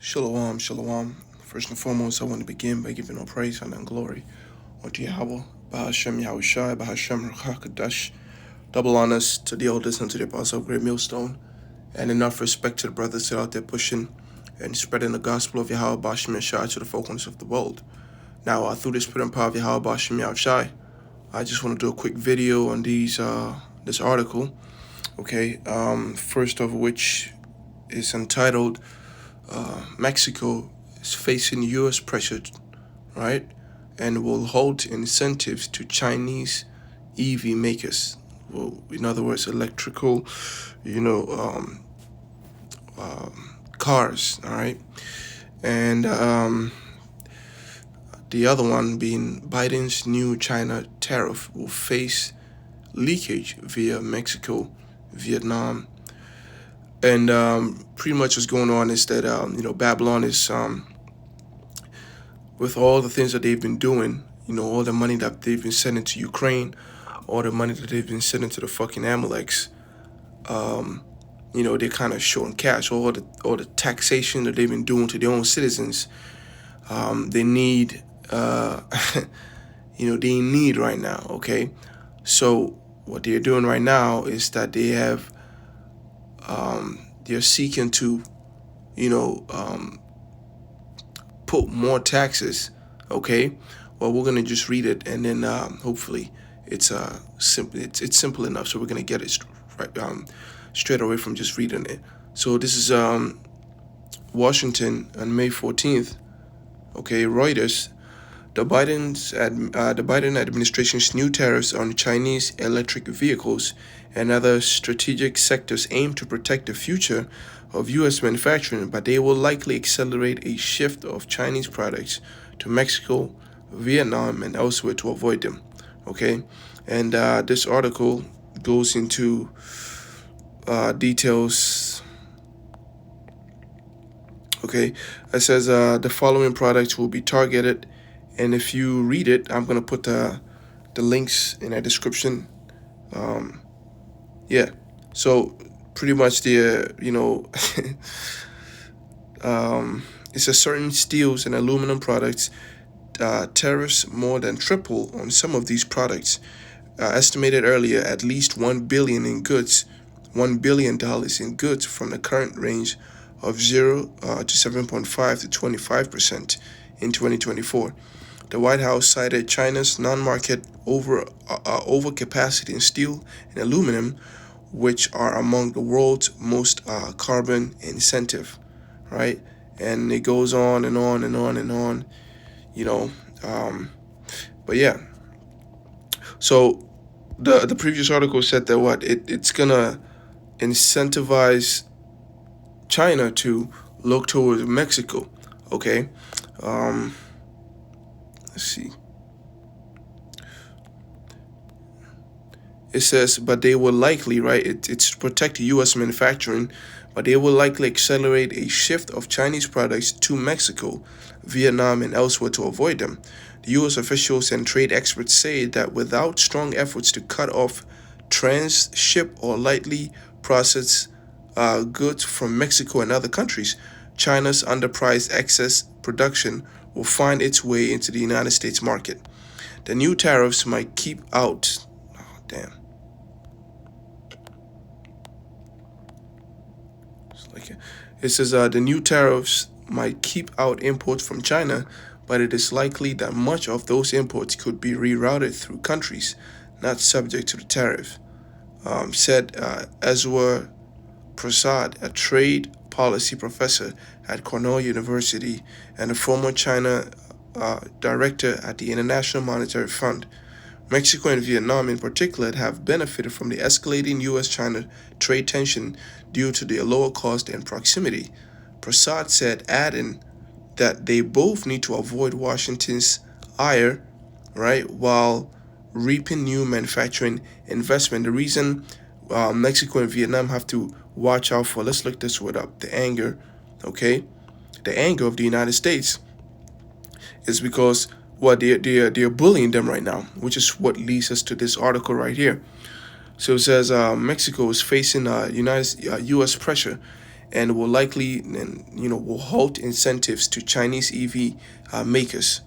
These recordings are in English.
Shalom, shalom. First and foremost, I want to begin by giving all praise honor, and glory unto Yahweh, Bahashem Yahushai, Bahashem Ruach Double honors to the elders and to the apostle of Great Millstone, and enough respect to the brothers that are out there pushing and spreading the gospel of Yahweh, Bahashem Yahshai to the four corners of the world. Now, through the spirit and power of Yahweh, Bahashem Yahushai, I just want to do a quick video on this article, okay? First of which is entitled, Mexico is facing U.S. pressure, right, and will halt incentives to Chinese EV makers. Well, in other words, electrical, cars, all right? And the other one being Biden's new China tariff will face leakage via Mexico, Vietnam. And pretty much what's going on is that, Babylon is, with all the things that they've been doing, all the money that they've been sending to Ukraine, all the money that they've been sending to the fucking Amaleks, they're kind of short on cash. All the taxation that they've been doing to their own citizens, they need, they need right now, okay? So what they're doing right now is that they have, they're seeking to, put more taxes, okay? Well, we're gonna just read it, and then hopefully it's simple. It's simple enough, so we're gonna get it straight away from just reading it. So this is Washington on May 14th. Okay, Reuters. The Biden administration's new tariffs on Chinese electric vehicles and other strategic sectors aim to protect the future of U.S. manufacturing, but they will likely accelerate a shift of Chinese products to Mexico, Vietnam, and elsewhere to avoid them. Okay, and this article goes into details. Okay, it says the following products will be targeted. And if you read it, I'm going to put the links in the description. Yeah. So pretty much it's a certain steels and aluminum products. Tariffs more than triple on some of these products. Estimated earlier, at least $1 billion in goods from the current range of 0 to 7.5 to 25% in 2024. The White House cited China's non-market overcapacity in steel and aluminum, which are among the world's most carbon intensive, right? And it goes on and on and on and on, but yeah. So the previous article said that it's gonna incentivize China to look towards Mexico, okay? Let's see. It says, but they will likely, right? It's to protect U.S. manufacturing, but they will likely accelerate a shift of Chinese products to Mexico, Vietnam, and elsewhere to avoid them. The U.S. officials and trade experts say that without strong efforts to cut off transship or lightly processed goods from Mexico and other countries, China's underpriced excess production will find its way into the United States market. The new tariffs might keep out. Oh, damn. It says the new tariffs might keep out imports from China, but it is likely that much of those imports could be rerouted through countries not subject to the tariff, said Ezra Prasad, a trade policy professor at Cornell University and a former China director at the International Monetary Fund. Mexico and Vietnam in particular have benefited from the escalating U.S.-China trade tension due to their lower cost and proximity, Prasad said, adding that they both need to avoid Washington's ire, right, while reaping new manufacturing investment. The reason Mexico and Vietnam have to watch out for, let's look this word up, the anger, okay? The anger of the United States is because they're bullying them right now, which is what leads us to this article right here. So it says Mexico is facing U.S. pressure and will likely, and will halt incentives to Chinese EV makers.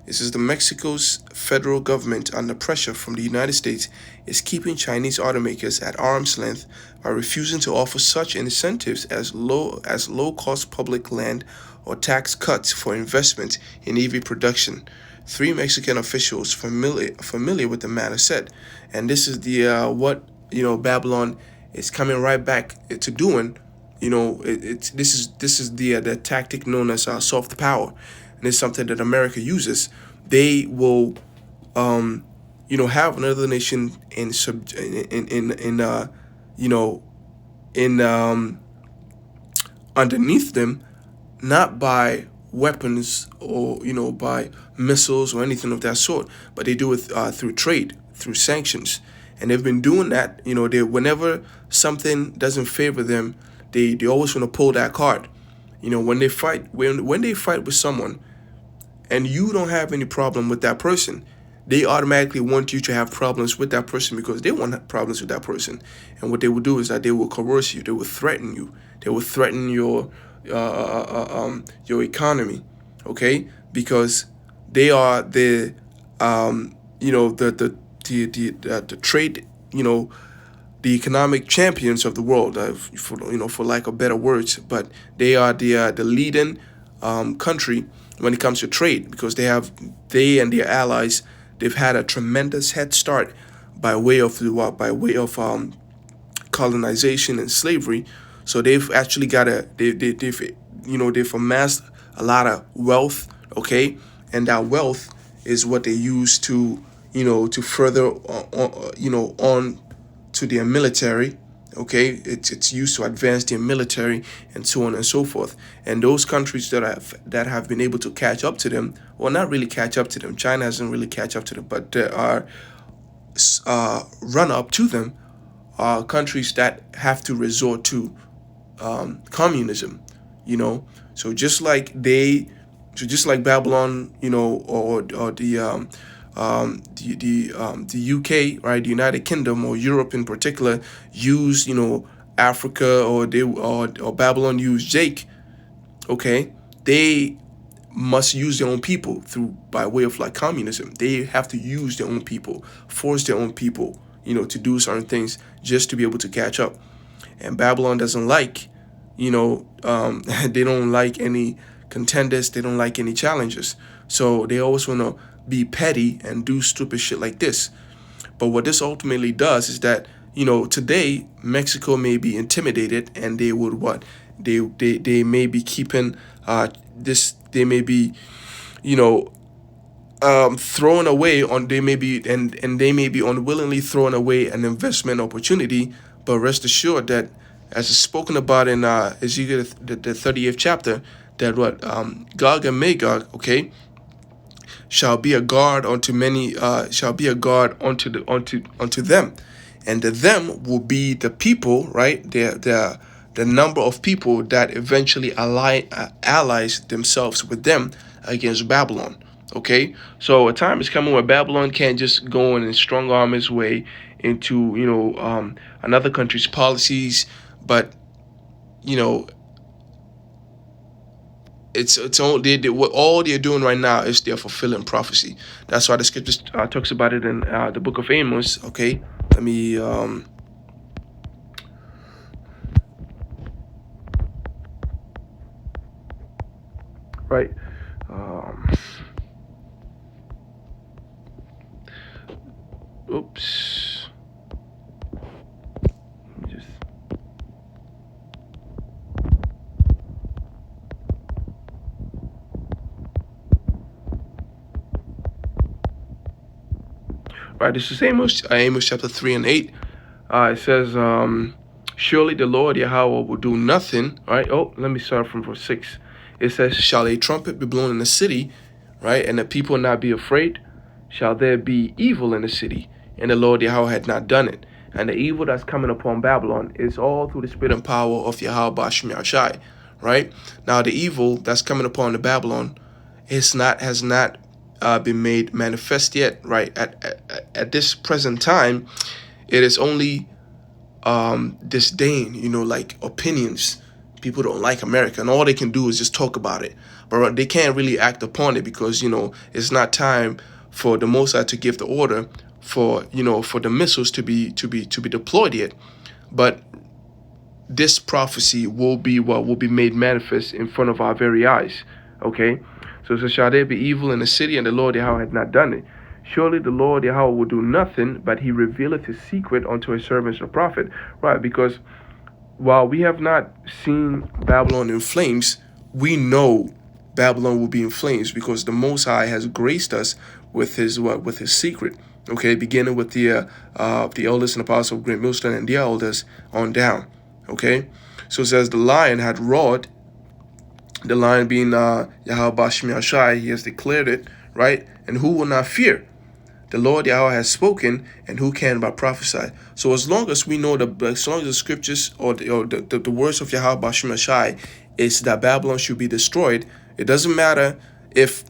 This is the Mexico's federal government, under pressure from the United States, is keeping Chinese automakers at arm's length by refusing to offer such incentives as low cost public land or tax cuts for investment in EV production. Three Mexican officials familiar with the matter said, and this is the what Babylon is coming right back to doing. This is the tactic known as soft power, and it's something that America uses. They will have another nation you know in underneath them, not by weapons or by missiles or anything of that sort, but they do it through trade, through sanctions, and they've been doing that. They, whenever something doesn't favor them, they always want to pull that card. When they fight, when they fight with someone, and you don't have any problem with that person, they automatically want you to have problems with that person because they want problems with that person. And what they will do is that they will coerce you, they will threaten you, they will threaten your economy, okay? Because they are the the trade, the economic champions of the world, for lack of better words. But they are the leading country when it comes to trade, because they and their allies, they've had a tremendous head start by way of colonization and slavery. So they've actually got they've amassed a lot of wealth, okay, and that wealth is what they use to to further on to their military. Okay, it's used to advance their military and so on and so forth. And those countries that have been able to catch up to them, well, not really catch up to them. China hasn't really catch up to them, but there are run up to them are countries that have to resort to communism. So just like Babylon, or the UK, right, the United Kingdom or Europe in particular, use Africa, or Babylon use Jake. Okay, they must use their own people by way of like communism. They have to use their own people, force their own people, to do certain things just to be able to catch up. And Babylon doesn't like, they don't like any contenders. They don't like any challengers. So they always want to be petty and do stupid shit like this. But what this ultimately does is that, today Mexico may be intimidated, and they would what? They may be keeping this. They may be, thrown away on. They may be and they may be unwillingly throwing away an investment opportunity. But rest assured that, as is spoken about in Ezekiel the 30th chapter, that what Gog and Magog, okay, shall be a guard unto many, shall be a guard unto them, and the them will be the people, right? The number of people that eventually allies themselves with them against Babylon. Okay, so a time is coming where Babylon can't just go in and strong arm its way into another country's policies, but it's all what all they're doing right now is they're fulfilling prophecy. That's why the scripture talks about it in the book of Amos. Okay, let me right. Oops. Just right. This is Amos chapter 3 and 8. It says, "Surely the Lord Yahweh will do nothing." Right. Oh, let me start from verse 6. It says, "Shall a trumpet be blown in the city, right, and the people not be afraid? Shall there be evil in the city, and the Lord Yahweh had not done it?" And the evil that's coming upon Babylon is all through the spirit and power of Yahweh Bashim Yashai, right? Now the evil that's coming upon the Babylon has not been made manifest yet, right? At this present time, it is only disdain, like opinions People don't like America, and all they can do is just talk about it, but they can't really act upon it because it's not time for the Mossad to give the order for for the missiles to be deployed yet. But this prophecy will be what will be made manifest in front of our very eyes. Okay, so it says, shall there be evil in the city, and the Lord Yahweh had not done it? Surely the Lord Yahweh will do nothing, but he revealeth his secret unto his servants the prophet. Right, because while we have not seen Babylon in flames, we know Babylon will be in flames because the Most High has graced us with his secret. Okay, beginning with the elders and apostles of Great Millstone and the elders on down. Okay, so it says the lion had roared. The lion being Yahweh Bashmi Ashai, he has declared it, right? And who will not fear? The Lord Yahweh has spoken, and who can but prophesy? So as long as we know as long as the scriptures or the words of Yahweh Bashim Ashai is that Babylon should be destroyed, it doesn't matter if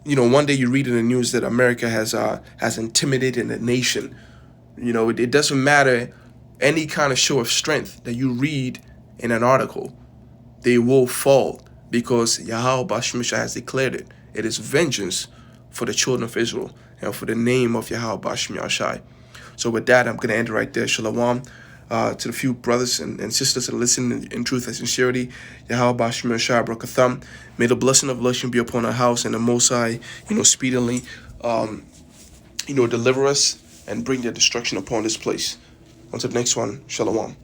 one day you read in the news that America has intimidated the nation. It doesn't matter any kind of show of strength that you read in an article. They will fall because Yahweh Bashim Ashai has declared it. It is vengeance for the children of Israel and for the name of Yahweh Bashmi Ashai. So with that, I'm going to end it right there. Shalom to the few brothers and sisters that listen in truth and sincerity. Yahweh Bashmi Ashai Brakatham. May the blessing of Elohim be upon our house, and the Most High, speedily, deliver us and bring their destruction upon this place. Until the next one, Shalom.